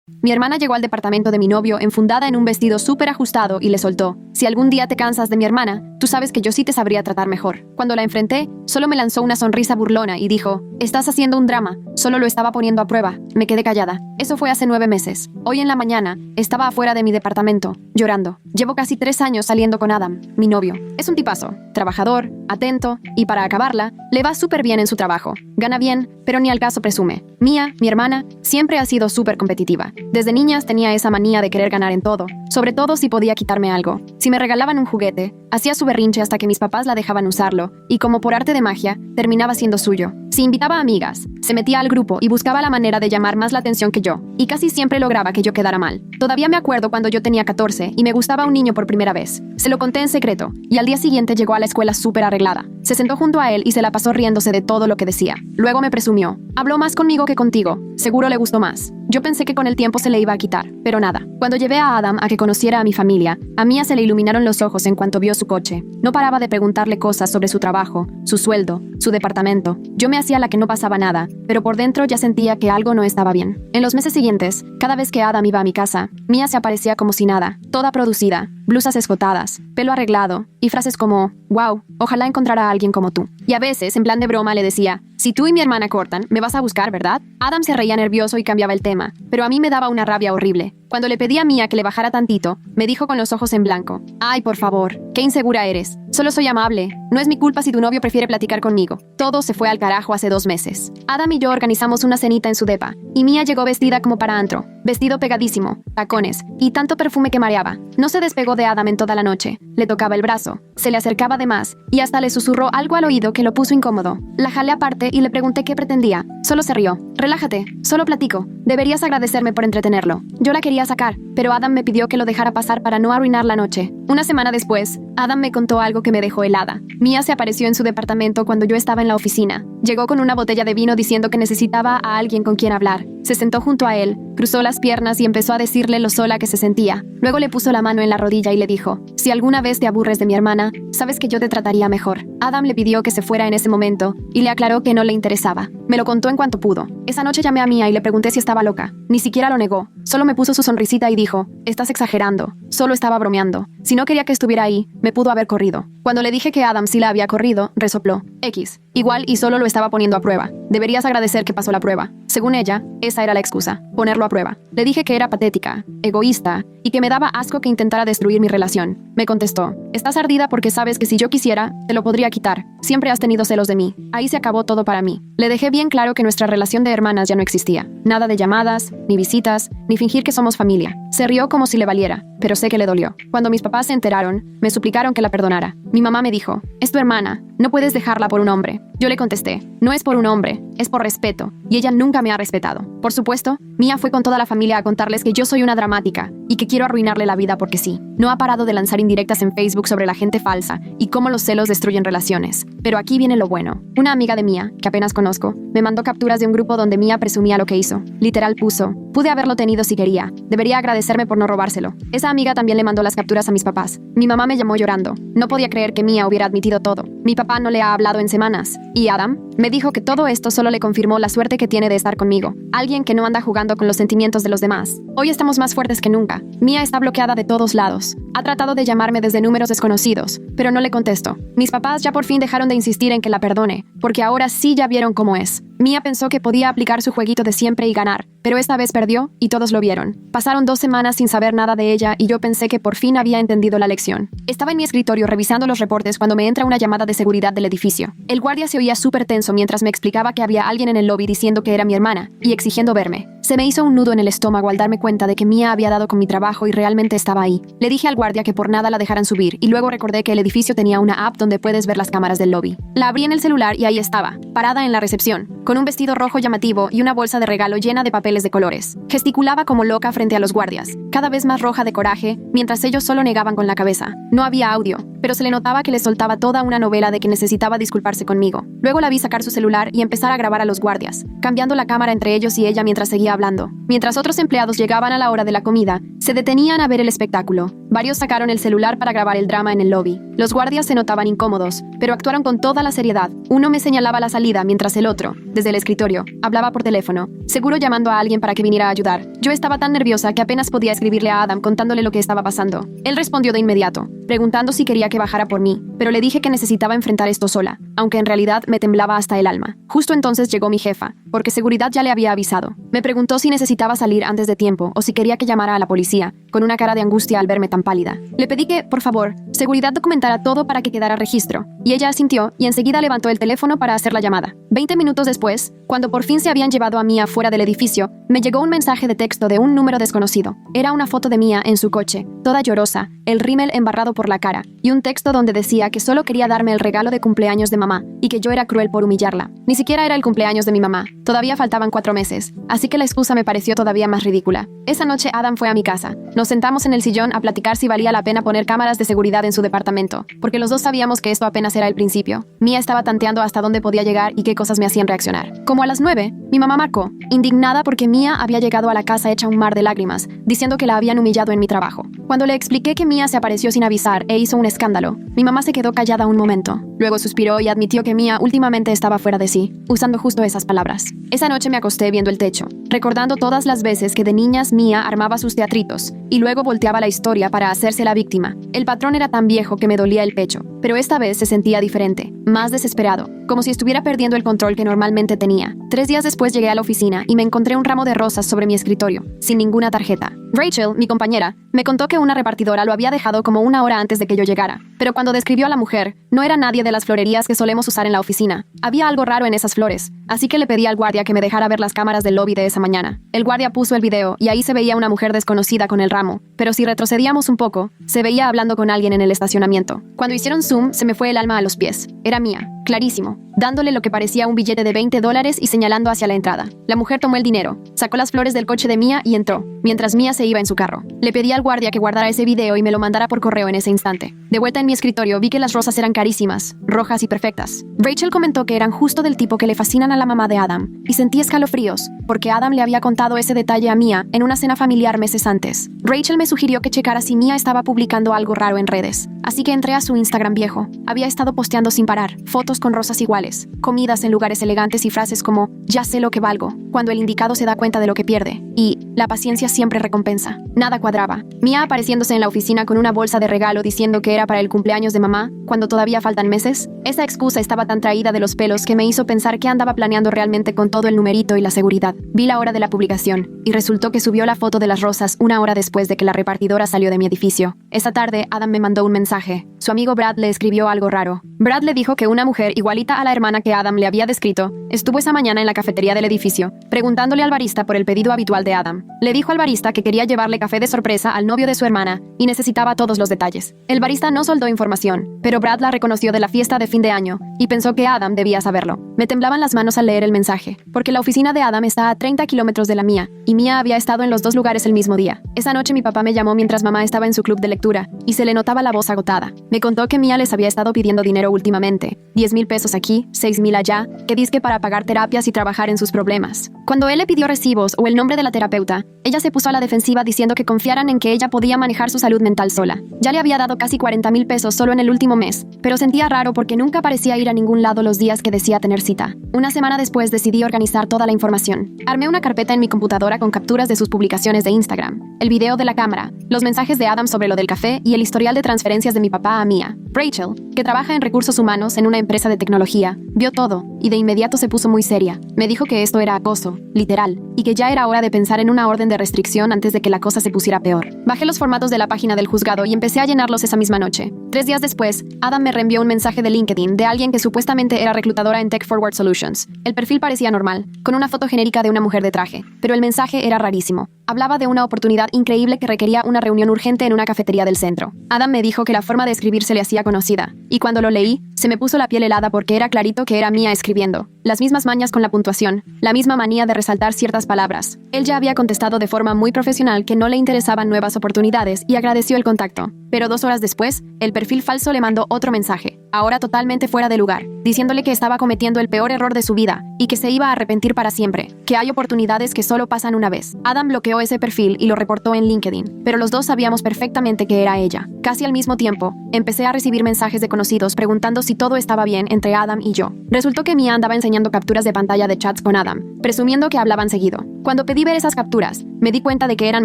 Mi hermana llegó al departamento de mi novio enfundada en un vestido súper ajustado y le soltó: si algún día te cansas de mi hermana, tú sabes que yo sí te sabría tratar mejor. Cuando la enfrenté, solo me lanzó una sonrisa burlona y dijo: estás haciendo un drama, solo lo estaba poniendo a prueba. Me quedé callada. Eso fue hace 9 meses. Hoy en la mañana, estaba afuera de mi departamento, llorando. Llevo casi 3 años saliendo con Adam, mi novio. Es un tipazo, trabajador, atento, y para acabarla, le va súper bien en su trabajo. Gana bien, pero ni al caso presume. Mía, mi hermana, siempre ha sido súper competitiva. Desde niñas tenía esa manía de querer ganar en todo, sobre todo si podía quitarme algo. Si me regalaban un juguete, hacía su berrinche hasta que mis papás la dejaban usarlo, y como por arte de magia, terminaba siendo suyo. Si invitaba a amigas, se metía al grupo y buscaba la manera de llamar más la atención que yo, y casi siempre lograba que yo quedara mal. Todavía me acuerdo cuando yo tenía 14 y me gustaba un niño por primera vez. Se lo conté en secreto, y al día siguiente llegó a la escuela súper arreglada. Se sentó junto a él y se la pasó riéndose de todo lo que decía. Luego me presumió: habló más conmigo que contigo, seguro le gustó más. Yo pensé que con el tiempo se le iba a quitar, pero nada. Cuando llevé a Adam a que conociera a mi familia, a Mía se le iluminaron los ojos en cuanto vio su coche. No paraba de preguntarle cosas sobre su trabajo, su sueldo, su departamento. Yo me hacía la que no pasaba nada, pero por dentro ya sentía que algo no estaba bien. En los meses siguientes, cada vez que Adam iba a mi casa, Mía se aparecía como si nada, toda producida, blusas escotadas, pelo arreglado, y frases como: wow, ojalá encontrara a alguien como tú. Y a veces, en plan de broma, le decía: si tú y mi hermana cortan, me vas a buscar, ¿verdad? Adam se reía nervioso y cambiaba el tema, pero a mí me daba una rabia horrible. Cuando le pedí a Mía que le bajara tantito, me dijo con los ojos en blanco: ay, por favor, qué insegura eres. Solo soy amable. No es mi culpa si tu novio prefiere platicar conmigo. Todo se fue al carajo hace 2 meses. Adam y yo organizamos una cenita en su depa, y Mía llegó vestida como para antro. Vestido pegadísimo, tacones, y tanto perfume que mareaba. No se despegó de Adam en toda la noche. Le tocaba el brazo, se le acercaba de más, y hasta le susurró algo al oído que lo puso incómodo. La jalé aparte y le pregunté qué pretendía. Solo se rió. Relájate, solo platico. Deberías agradecerme por entretenerlo. Yo la quería sacar, pero Adam me pidió que lo dejara pasar para no arruinar la noche. Una semana después, Adam me contó algo que me dejó helada. Mía se apareció en su departamento cuando yo estaba en la oficina. Llegó con una botella de vino diciendo que necesitaba a alguien con quien hablar. Se sentó junto a él, cruzó las piernas y empezó a decirle lo sola que se sentía. Luego le puso la mano en la rodilla y le dijo: si alguna vez te aburres de mi hermana, sabes que yo te trataría mejor. Adam le pidió que se fuera en ese momento y le aclaró que no le interesaba. Me lo contó en cuanto pudo. Esa noche llamé a Mía y le pregunté si estaba loca. Ni siquiera lo negó. Solo me puso su sonrisita y dijo: estás exagerando. Solo estaba bromeando. Si no quería que estuviera ahí, me pudo haber corrido. Cuando le dije que Adam sí la había corrido, resopló: X. Igual y solo lo estaba poniendo a prueba. Deberías agradecer que pasó la prueba. Según ella, esa era la excusa, ponerlo a prueba. Le dije que era patética, egoísta, y que me daba asco que intentara destruir mi relación. Me contestó: estás ardida porque sabes que si yo quisiera, te lo podría quitar. Siempre has tenido celos de mí. Ahí se acabó todo para mí. Le dejé bien claro que nuestra relación de hermanas ya no existía. Nada de llamadas, ni visitas, ni fingir que somos familia. Se rió como si le valiera, pero sé que le dolió. Cuando mis papás se enteraron, me suplicaron que la perdonara. Mi mamá me dijo: es tu hermana, no puedes dejarla por un hombre. Yo le contesté: no es por un hombre, es por respeto, y ella nunca me ha respetado. Por supuesto, Mía fue con toda la familia a contarles que yo soy una dramática y que quiero arruinarle la vida porque sí. No ha parado de lanzar indirectas en Facebook sobre la gente falsa y cómo los celos destruyen relaciones. Pero aquí viene lo bueno. Una amiga de Mía, que apenas conozco, me mandó capturas de un grupo donde Mía presumía lo que hizo. Literal puso: pude haberlo tenido si quería. Debería agradecerme por no robárselo. Esa amiga también le mandó las capturas a mis papás. Mi mamá me llamó llorando. No podía creer que Mía hubiera admitido todo. Mi papá no le ha hablado en semanas. Y Adam me dijo que todo esto solo le confirmó la suerte que tiene de estar conmigo. Alguien que no anda jugando con los sentimientos de los demás. Hoy estamos más fuertes que nunca. Mía está bloqueada de todos lados. Ha tratado de llamarme desde números desconocidos, pero no le contesto. Mis papás ya por fin dejaron de insistir en que la perdone, porque ahora sí ya vieron cómo es. Mía pensó que podía aplicar su jueguito de siempre y ganar, pero esta vez perdió y todos lo vieron. Pasaron 2 semanas sin saber nada de ella y yo pensé que por fin había entendido la lección. Estaba en mi escritorio revisando los reportes cuando me entra una llamada de seguridad del edificio. El guardia se oía súper tenso mientras me explicaba que había alguien en el lobby diciendo que era mi hermana y exigiendo verme. Se me hizo un nudo en el estómago al darme cuenta de que Mía había dado con mi trabajo y realmente estaba ahí. Le dije al guardia que por nada la dejaran subir y luego recordé que el edificio tenía una app donde puedes ver las cámaras del lobby. La abrí en el celular y ahí estaba, parada en la recepción, con un vestido rojo llamativo y una bolsa de regalo llena de papeles de colores. Gesticulaba como loca frente a los guardias, cada vez más roja de coraje, mientras ellos solo negaban con la cabeza. No había audio, pero se le notaba que le soltaba toda una novela de que necesitaba disculparse conmigo. Luego la vi sacar su celular y empezar a grabar a los guardias, cambiando la cámara entre ellos y ella mientras seguía hablando. Mientras otros empleados llegaban a la hora de la comida, se detenían a ver el espectáculo. Varios sacaron el celular para grabar el drama en el lobby. Los guardias se notaban incómodos, pero actuaron con toda la seriedad. Uno me señalaba la salida mientras el otro, desde el escritorio, hablaba por teléfono, seguro llamando a alguien para que viniera a ayudar. Yo estaba tan nerviosa que apenas podía escribirle a Adam contándole lo que estaba pasando. Él respondió de inmediato, preguntando si quería que bajara por mí, pero le dije que necesitaba enfrentar esto sola, aunque en realidad me temblaba hasta el alma. Justo entonces llegó mi jefa, porque seguridad ya le había avisado. Me preguntó si necesitaba salir antes de tiempo o si quería que llamara a la policía, con una cara de angustia al verme tan pálida. Le pedí que, por favor, seguridad documentara todo para que quedara registro, y ella asintió y enseguida levantó el teléfono para hacer la llamada. 20 minutos después, cuando por fin se habían llevado a Mia fuera del edificio, me llegó un mensaje de texto de un número desconocido. Era una foto de Mia en su coche, toda llorosa, el rímel embarrado por la cara, y un texto donde decía que solo quería darme el regalo de cumpleaños de mamá, y que yo era cruel por humillarla. Ni siquiera era el cumpleaños de mi mamá, todavía faltaban 4 meses, así que la excusa me pareció todavía más ridícula. Esa noche Adam fue a mi casa. Nos sentamos en el sillón a platicar si valía la pena poner cámaras de seguridad en su departamento, porque los dos sabíamos que esto apenas era el principio. Mia estaba tanteando hasta dónde podía llegar y qué cosas me hacían reaccionar. Como a las 9, mi mamá marcó, indignada porque Mia había llegado a la casa hecha un mar de lágrimas, diciendo que la habían humillado en mi trabajo. Cuando le expliqué que Mia se apareció sin avisar e hizo un escándalo, mi mamá se quedó callada un momento. Luego suspiró y admitió que Mia últimamente estaba fuera de sí, usando justo esas palabras. Esa noche me acosté viendo el techo, recordando todas las veces que de niñas Mia armaba sus teatritos y luego volteaba la historia para hacerse la víctima. El patrón era tan viejo que me dolía el pecho, pero esta vez se sentía diferente, más desesperado, como si estuviera perdiendo el control que normalmente tenía. 3 días después llegué a la oficina y me encontré un ramo de rosas sobre mi escritorio, sin ninguna tarjeta. Rachel, mi compañera, me contó que una repartidora lo había dejado como 1 hora antes de que yo llegara, pero cuando describió a la mujer, no era nadie de las florerías que solemos usar en la oficina. Había algo raro en esas flores, así que le pedí al guardia que me dejara ver las cámaras del lobby de esa mañana. El guardia puso el video y ahí se veía una mujer desconocida con el ramo, pero si retrocedíamos un poco, se veía hablando con alguien en el estacionamiento. Cuando hicieron zoom, se me fue el alma a los pies. Era Mia, clarísimo, dándole lo que parecía un billete de $20 y señalando hacia la entrada. La mujer tomó el dinero, sacó las flores del coche de Mia y entró, mientras Mia se iba en su carro. Le pedí al guardia que guardara ese video y me lo mandara por correo en ese instante. De vuelta en mi escritorio vi que las rosas eran carísimas, rojas y perfectas. Rachel comentó que eran justo del tipo que le fascinan a la mamá de Adam, y sentí escalofríos, porque Adam le había contado ese detalle a Mia en una cena familiar meses antes. Rachel me sugirió que checara si Mia estaba publicando algo raro en redes, así que entré a su Instagram viejo. Había estado posteando sin parar, fotos con rosas iguales, comidas en lugares elegantes y frases como «ya sé lo que valgo», cuando el indicado se da cuenta de lo que pierde, y «la paciencia siempre recompensa». Nada cuadraba. Mia apareciéndose en la oficina con una bolsa de regalo diciendo que era para el cumpleaños de mamá, cuando todavía faltan meses. Esa excusa estaba tan traída de los pelos que me hizo pensar que andaba planeando realmente con todo el numerito y la seguridad. Vi la hora de la publicación, y resultó que subió la foto de las rosas 1 hora después de que la repartidora salió de mi edificio. Esa tarde, Adam me mandó un mensaje. Su amigo Brad le escribió algo raro. Brad le dijo que una mujer igualita a la hermana que Adam le había descrito estuvo esa mañana en la cafetería del edificio, preguntándole al barista por el pedido habitual de Adam. Le dijo al barista que quería llevarle café de sorpresa al novio de su hermana y necesitaba todos los detalles. El barista no soltó información, pero Brad la reconoció de la fiesta de fin de año y pensó que Adam debía saberlo. Me temblaban las manos al leer el mensaje, porque la oficina de Adam está a 30 kilómetros de la mía, y Mia había estado en los 2 lugares el mismo día. Esa noche mi papá me llamó mientras mamá estaba en su club de lectura, y se le notaba la voz agotada. Me contó que Mia les había estado pidiendo dinero últimamente, 10,000 pesos aquí, 6,000 allá, que dizque para pagar terapias y trabajar en sus problemas. Cuando él le pidió recibos o el nombre de la terapeuta, ella se puso a la defensiva diciendo que confiaran en que ella podía manejar su salud mental sola. Ya le había dado casi 40,000 pesos solo en el último mes, pero sentía raro porque nunca parecía ir a ningún lado los días que decía tener cita. Una semana después decidí organizar toda la información. Armé una carpeta en mi computadora con capturas de sus publicaciones de Instagram, el video de la cámara, los mensajes de Adam sobre lo del café y el historial de transferencias de mi papá a Mia. Rachel, que trabaja en recursos humanos en una empresa de tecnología, vio todo y de inmediato se puso muy seria. Me dijo que esto era acoso, literal, y que ya era hora de pensar en una orden de restricción antes de que la cosa se pusiera peor. Bajé los formatos de la página del juzgado y empecé a llenarlos esa misma noche. 3 días después, Adam me reenvió un mensaje de LinkedIn de alguien que supuestamente era reclutadora en Tech Forward Solutions. El perfil parecía normal, con una foto genérica de una mujer de traje, pero el mensaje era rarísimo. Hablaba de una oportunidad increíble que requería una reunión urgente en una cafetería del centro. Adam me dijo que la forma de escribir se le hacía conocida, y cuando lo leí, se me puso la piel helada porque era clarito que era Mia escribiendo. Las mismas mañas con la puntuación, la misma manía de resaltar ciertas palabras. Él ya había contestado de forma muy profesional que no le interesaban nuevas oportunidades y agradeció el contacto. Pero 2 horas después, el perfil falso le mandó otro mensaje. ahora totalmente fuera de lugar, diciéndole que estaba cometiendo el peor error de su vida y que se iba a arrepentir para siempre, que hay oportunidades que solo pasan una vez. Adam bloqueó ese perfil y lo reportó en LinkedIn, pero los dos sabíamos perfectamente que era ella. Casi al mismo tiempo, empecé a recibir mensajes de conocidos preguntando si todo estaba bien entre Adam y yo. Resultó que Mia andaba enseñando capturas de pantalla de chats con Adam, presumiendo que hablaban seguido. Cuando pedí ver esas capturas, me di cuenta de que eran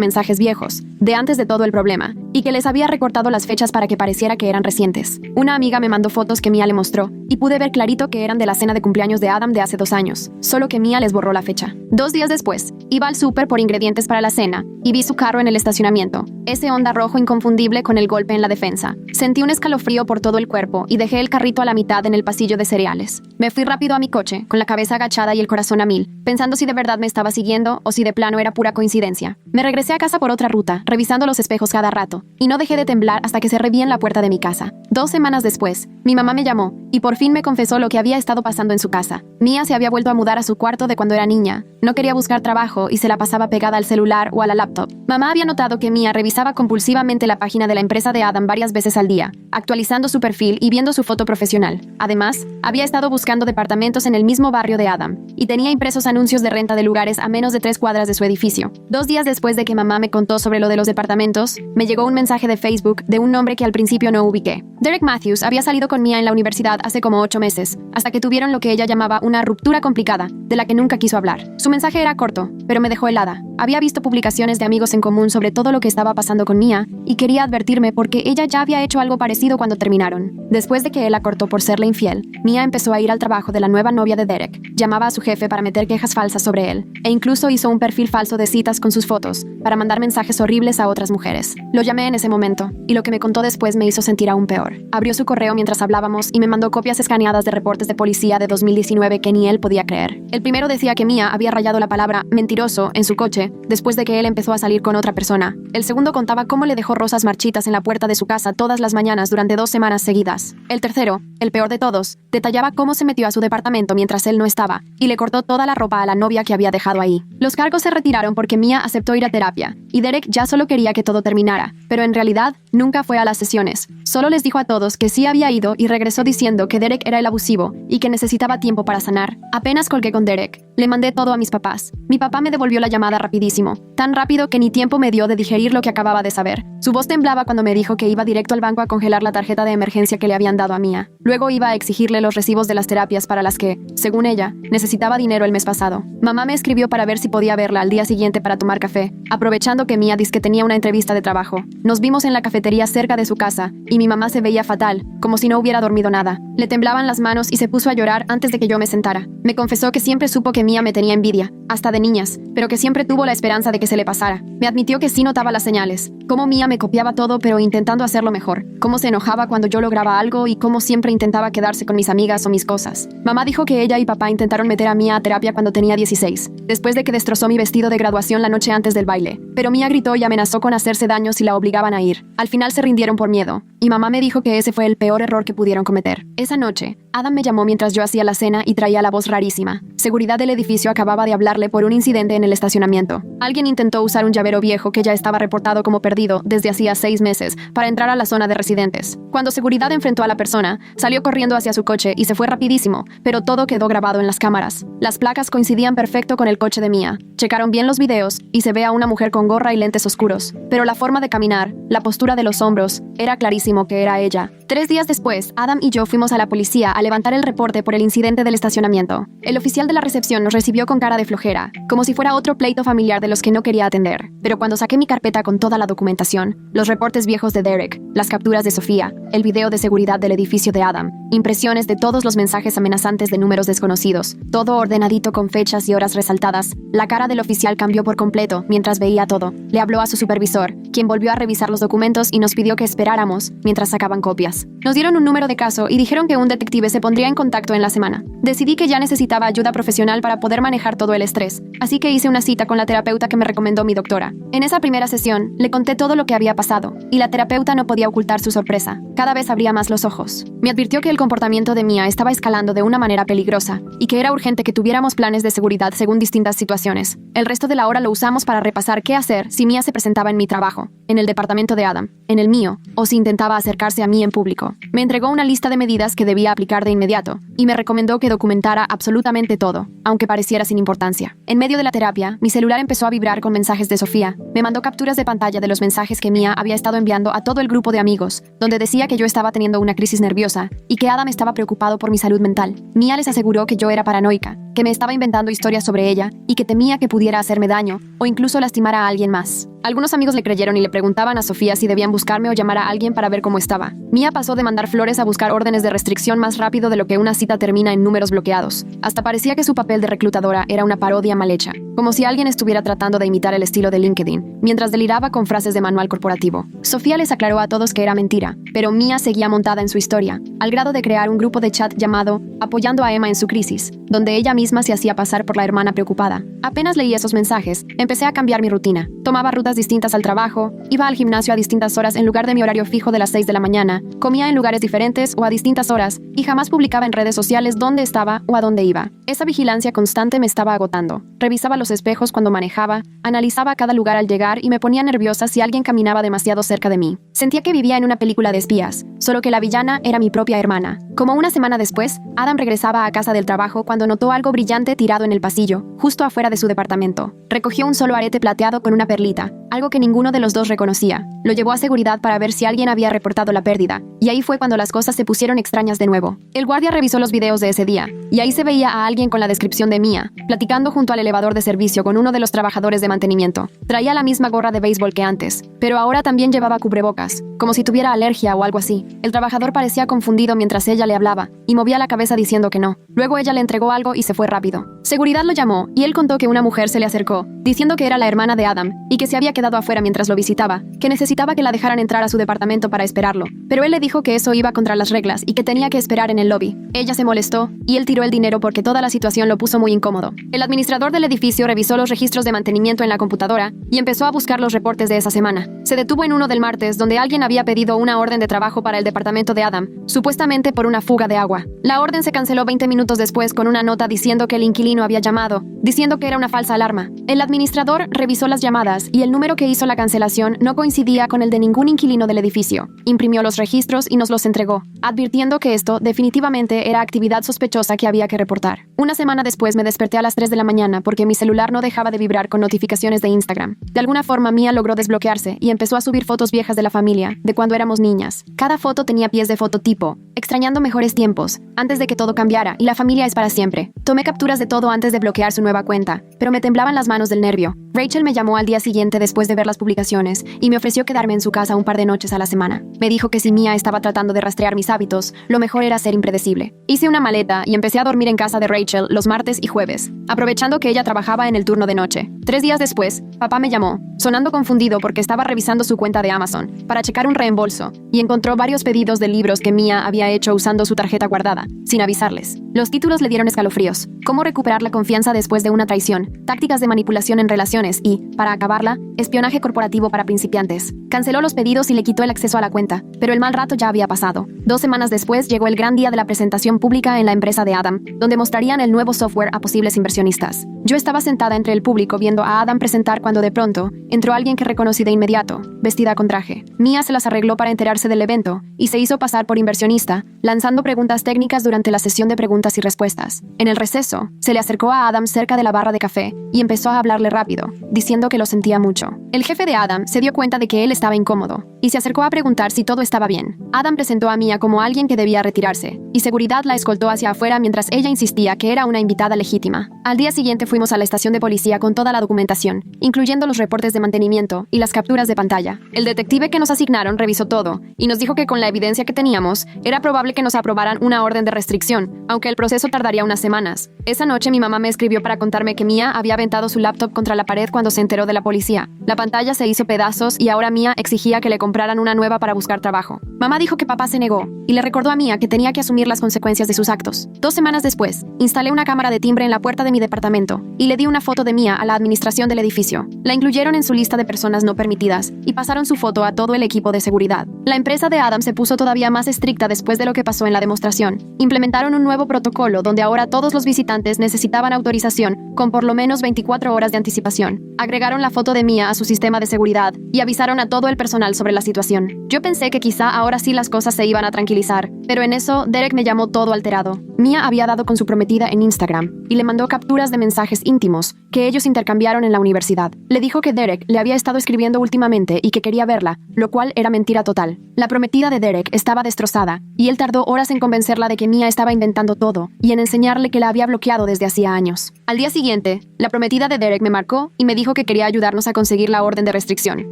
mensajes viejos, de antes de todo el problema, y que les había recortado las fechas para que pareciera que eran recientes. Una amiga me mandó fotos que Mia le mostró, y pude ver clarito que eran de la cena de cumpleaños de Adam de hace 2 años, solo que Mia les borró la fecha. 2 días después, iba al súper por ingredientes para la cena, y vi su carro en el estacionamiento, ese Honda rojo inconfundible con el golpe en la defensa. Sentí un escalofrío por todo el cuerpo y dejé el carrito a la mitad en el pasillo de cereales. Me fui rápido a mi coche, con la cabeza agachada y el corazón a 1000, pensando si de verdad me estaba siguiendo o si de plano era pura coincidencia. Me regresé a casa por otra ruta, revisando los espejos cada rato, y no dejé de temblar hasta que cerré bien la puerta de mi casa. 2 semanas después, mi mamá me llamó y por fin me confesó lo que había estado pasando en su casa. Mia se había vuelto a mudar a su cuarto de cuando era niña. No quería buscar trabajo y se la pasaba pegada al celular o a la laptop. Mamá había notado que Mia revisaba compulsivamente la página de la empresa de Adam varias veces al día, actualizando su perfil y viendo su foto profesional. Además, había estado buscando departamentos en el mismo barrio de Adam y tenía impresos anuncios de renta de lugares a menos de 3 cuadras de su edificio. 2 días después de que mamá me contó sobre lo de los departamentos, me llegó un mensaje de Facebook de un nombre que al principio no ubiqué. Derek Matthews había salido con Mia en la universidad hace como 8 meses, hasta que tuvieron lo que ella llamaba una ruptura complicada, de la que nunca quiso hablar. Su mensaje era corto, pero me dejó helada. Había visto publicaciones de amigos en común sobre todo lo que estaba pasando con Mia y quería advertirme porque ella ya había hecho algo parecido cuando terminaron. Después de que él la cortó por serle infiel, Mia empezó a ir al trabajo de la nueva novia de Derek, llamaba a su jefe para meter quejas falsas sobre él, e incluso hizo un perfil falso de citas con sus fotos, para mandar mensajes horribles a otras mujeres. Lo llamé en ese momento, y lo que me contó después me hizo sentir aún peor. Abrió su correo mientras hablábamos y me mandó copias escaneadas de reportes de policía de 2019 que ni él podía creer. El primero decía que Mia había rayado la palabra mentiroso en su coche después de que él empezó a salir con otra persona. El segundo contaba cómo le dejó rosas marchitas en la puerta de su casa todas las mañanas durante 2 semanas seguidas. El tercero, el peor de todos, detallaba cómo se metió a su departamento mientras él no estaba y le cortó toda la ropa a la novia que había dejado ahí. Los cargos se retiraron porque Mia aceptó ir a terapia y Derek ya solo quería que todo terminara, pero en realidad nunca fue a las sesiones. Solo les dijo a todos que sí había ido y regresó diciendo que Derek era el abusivo y que necesitaba tiempo para sanar. Apenas colgué con Derek, le mandé todo a mis papás. Mi papá me devolvió la llamada rapidísimo, tan rápido que ni tiempo me dio de digerir lo que acababa de saber. Su voz temblaba cuando me dijo que iba directo al banco a congelar la tarjeta de emergencia que le habían dado a Mia. Luego iba a exigirle los recibos de las terapias para las que, según ella, necesitaba dinero el mes pasado. Mamá me escribió para ver si podía verla al día siguiente para tomar café, aprovechando que Mia dizque tenía una entrevista de trabajo. Nos vimos en la cafetería cerca de su casa, y mi mamá se veía fatal, como si no hubiera dormido nada. Le temblaban las manos y se puso a llorar antes de que yo me sentara. Me confesó que siempre supo que Mia me tenía envidia, hasta de niñas, pero que siempre tuvo la esperanza de que se le pasara. Me admitió que sí notaba las señales, cómo Mia me copiaba todo pero intentando hacerlo mejor, cómo se enojaba cuando yo lograba algo y cómo siempre intentaba quedarse con mis amigas o mis cosas. Mamá dijo que ella y papá intentaron meter a Mia a terapia cuando tenía 16, después de que destrozó mi vestido de graduación la noche antes del baile. Pero Mia gritó y amenazó con hacerse daño si la obligaban a ir. Al final se rindieron por miedo, y mamá me dijo que ese fue el peor error que pudieron cometer. Esa noche, Adam me llamó mientras yo hacía la cena y traía la voz rarísima. Seguridad del edificio acababa de hablarle por un incidente en el estacionamiento. Alguien intentó usar un llavero viejo que ya estaba reportado como perdido desde hacía 6 meses para entrar a la zona de residentes. Cuando seguridad enfrentó a la persona, salió corriendo hacia su coche y se fue rapidísimo, pero todo quedó grabado en las cámaras. Las placas coincidían perfecto con el coche de Mia. Checaron bien los videos y se ve a una mujer con gorra y lentes oscuros, pero la forma de caminar, la postura de los hombros, era clarísimo que era ella. 3 días después, Adam y yo fuimos a la policía a levantar el reporte por el incidente del estacionamiento. El oficial de la recepción nos recibió con cara de flojera, como si fuera otro pleito familiar de los que no quería atender. Pero cuando saqué mi carpeta con toda la documentación, los reportes viejos de Derek, las capturas de Sofía, el video de seguridad del edificio de Adam, impresiones de todos los mensajes amenazantes de números desconocidos, todo ordenadito con fechas y horas resaltadas, la cara del oficial cambió por completo mientras veía todo. Le habló a su supervisor, quien volvió a revisar los documentos y nos pidió que esperáramos mientras sacaban copias. Nos dieron un número de caso y dijeron que un detective se pondría en contacto en la semana. Decidí que ya necesitaba ayuda profesional para poder manejar todo el estrés, así que hice una cita con la terapeuta que me recomendó mi doctora. En esa primera sesión, le conté todo lo que había pasado, y la terapeuta no podía ocultar su sorpresa. Cada vez abría más los ojos. Me advirtió que el comportamiento de Mia estaba escalando de una manera peligrosa, y que era urgente que tuviéramos planes de seguridad según distintas situaciones. El resto de la hora lo usamos para repasar qué hacer si Mia se presentaba en mi trabajo, en el departamento de Adam, en el mío, o si intentaba acercarse a mí en público. Me entregó una lista de medidas que debía aplicar de inmediato, y me recomendó que documentara absolutamente todo, aunque pareciera sin importancia. En medio de la terapia, mi celular empezó a vibrar con mensajes de Sofía. Me mandó capturas de pantalla de los mensajes que Mia había estado enviando a todo el grupo de amigos, donde decía que yo estaba teniendo una crisis nerviosa y que Adam estaba preocupado por mi salud mental. Mia les aseguró que yo era paranoica, que me estaba inventando historias sobre ella y que temía que pudiera hacerme daño o incluso lastimar a alguien más. Algunos amigos le creyeron y le preguntaban a Sofía si debían buscarme o llamar a alguien para ver cómo estaba. Mia pasó de mandar flores a buscar órdenes de restricción más rápido de lo que una cita termina en números bloqueados. Hasta parecía que su papel de reclutadora era una parodia mal hecha, como si alguien estuviera tratando de imitar el estilo de LinkedIn, mientras deliraba con frases de manual corporativo. Sofía les aclaró a todos que era mentira, pero Mia seguía montada en su historia, al grado de crear un grupo de chat llamado Apoyando a Emma en su crisis, donde ella misma se hacía pasar por la hermana preocupada. Apenas leí esos mensajes, empecé a cambiar mi rutina. Tomaba rutas distintas al trabajo, iba al gimnasio a distintas horas en lugar de mi horario fijo de las 6 de la mañana, comía en lugares diferentes o a distintas horas, y jamás publicaba en redes sociales dónde estaba o a dónde iba. Esa vigilancia constante me estaba agotando. Revisaba los espejos cuando manejaba, analizaba cada lugar al llegar y me ponía nerviosa si alguien caminaba demasiado cerca de mí. Sentía que vivía en una película de espías, solo que la villana era mi propia hermana. Como una semana después, Adam regresaba a casa del trabajo cuando notó algo brillante tirado en el pasillo, justo afuera de su departamento. Recogió un solo arete plateado con una perlita, algo que ninguno de los dos reconocía. Lo llevó a seguridad para ver si alguien había reportado la pérdida, y ahí fue cuando las cosas se pusieron extrañas de nuevo. El guardia revisó los videos de ese día, y ahí se veía a alguien con la descripción de Mia, platicando junto al elevador de servicio con uno de los trabajadores de mantenimiento. Traía la misma gorra de béisbol que antes, pero ahora también llevaba cubrebocas, como si tuviera alergia o algo así. El trabajador parecía confundido mientras ella le hablaba, y movía la cabeza diciendo que no. Luego ella le entregó algo y se fue rápido. Seguridad lo llamó, y él contó que una mujer se le acercó, diciendo que era la hermana de Adam, y que se había quedado afuera mientras lo visitaba, que necesitaba que la dejaran entrar a su departamento para esperarlo, pero él le dijo que eso iba contra las reglas y que tenía que esperar en el lobby. Ella se molestó, y él tiró el dinero porque toda la situación lo puso muy incómodo. El administrador del edificio revisó los registros de mantenimiento en la computadora y empezó a buscar los reportes de esa semana. Se detuvo en uno del martes, donde alguien había pedido una orden de trabajo para el departamento de Adam, supuestamente por una fuga de agua. La orden se canceló 20 minutos después con una nota diciendo que el inquilino había llamado, diciendo que era una falsa alarma. El administrador revisó las llamadas y el número que hizo la cancelación no coincidía con el de ningún inquilino del edificio. Imprimió los registros y nos los entregó, advirtiendo que esto definitivamente era actividad sospechosa que había que reportar. Una semana después me desperté a las 3 de la mañana porque mi celular no dejaba de vibrar con notificaciones de Instagram. De alguna forma Mia logró desbloquearse y empezó a subir fotos viejas de la familia, de cuando éramos niñas. Cada foto tenía pies de fototipo, extrañando mejores tiempos, antes de que todo cambiara y la familia es para siempre. Tomé capturas de todo antes de bloquear su nueva cuenta, pero me temblaban las manos del nervio. Rachel me llamó al día siguiente después de ver las publicaciones y me ofreció quedarme en su casa un par de noches a la semana. Me dijo que si Mia estaba tratando de rastrear mis hábitos, lo mejor era ser impredecible. Hice una maleta y empecé a dormir en casa de Rachel los martes y jueves, aprovechando que ella trabajaba en el turno de noche. 3 días después, papá me llamó, sonando confundido porque estaba revisando su cuenta de Amazon para checar un reembolso y encontró varios pedidos de libros que Mia había hecho usando su tarjeta guardada, sin avisarles. Los títulos le dieron escalofríos: Cómo recuperar la confianza después de una traición, tácticas de manipulación en relaciones y, para acabarla, espionaje corporativo para principiantes. Canceló los pedidos y le quitó el acceso a la cuenta, pero el mal rato ya había pasado. 2 semanas después llegó el gran día de la presentación pública en la empresa de Adam, donde mostrarían el nuevo software a posibles inversionistas. Yo estaba sentada entre el público viendo a Adam presentar cuando de pronto entró alguien que reconocí de inmediato, vestida con traje. Mia se las arregló para enterarse del evento y se hizo pasar por inversionista, lanzando preguntas técnicas durante la sesión de preguntas y respuestas. En el receso, se le acercó a Adam cerca de la barra de café y empezó a hablarle rápido, diciendo que lo sentía mucho. El jefe de Adam se dio cuenta de que él estaba incómodo y se acercó a preguntar si todo estaba bien. Adam presentó a Mia como alguien que debía retirarse, y seguridad la escoltó hacia afuera mientras ella insistía que era una invitada legítima. Al día siguiente fuimos a la estación de policía con toda la documentación, incluyendo los reportes de mantenimiento y las capturas de pantalla. El detective que nos asignaron revisó todo y nos dijo que con la evidencia que teníamos, era probable que nos aprobaran una orden de restricción, aunque el proceso tardaría unas semanas. Esa noche mi mamá me escribió para contarme que Mia había aventado su laptop contra la pared cuando se enteró de la policía. La pantalla se hizo pedazos y ahora Mia Mia exigía que le compraran una nueva para buscar trabajo. Mamá dijo que papá se negó y le recordó a Mia que tenía que asumir las consecuencias de sus actos. 2 semanas después, instalé una cámara de timbre en la puerta de mi departamento y le di una foto de Mia a la administración del edificio. La incluyeron en su lista de personas no permitidas y pasaron su foto a todo el equipo de seguridad. La empresa de Adam se puso todavía más estricta después de lo que pasó en la demostración. Implementaron un nuevo protocolo donde ahora todos los visitantes necesitaban autorización con por lo menos 24 horas de anticipación. Agregaron la foto de Mia a su sistema de seguridad y avisaron a todo el personal sobre la situación. Yo pensé que quizá ahora sí las cosas se iban a tranquilizar, pero en eso Derek me llamó todo alterado. Mia había dado con su prometida en Instagram y le mandó capturas de mensajes íntimos que ellos intercambiaron en la universidad. Le dijo que Derek le había estado escribiendo últimamente y que quería verla, lo cual era mentira total. La prometida de Derek estaba destrozada y él tardó horas en convencerla de que Mia estaba inventando todo y en enseñarle que la había bloqueado desde hacía años. Al día siguiente, la prometida de Derek me marcó y me dijo que quería ayudarnos a conseguir la orden de restricción.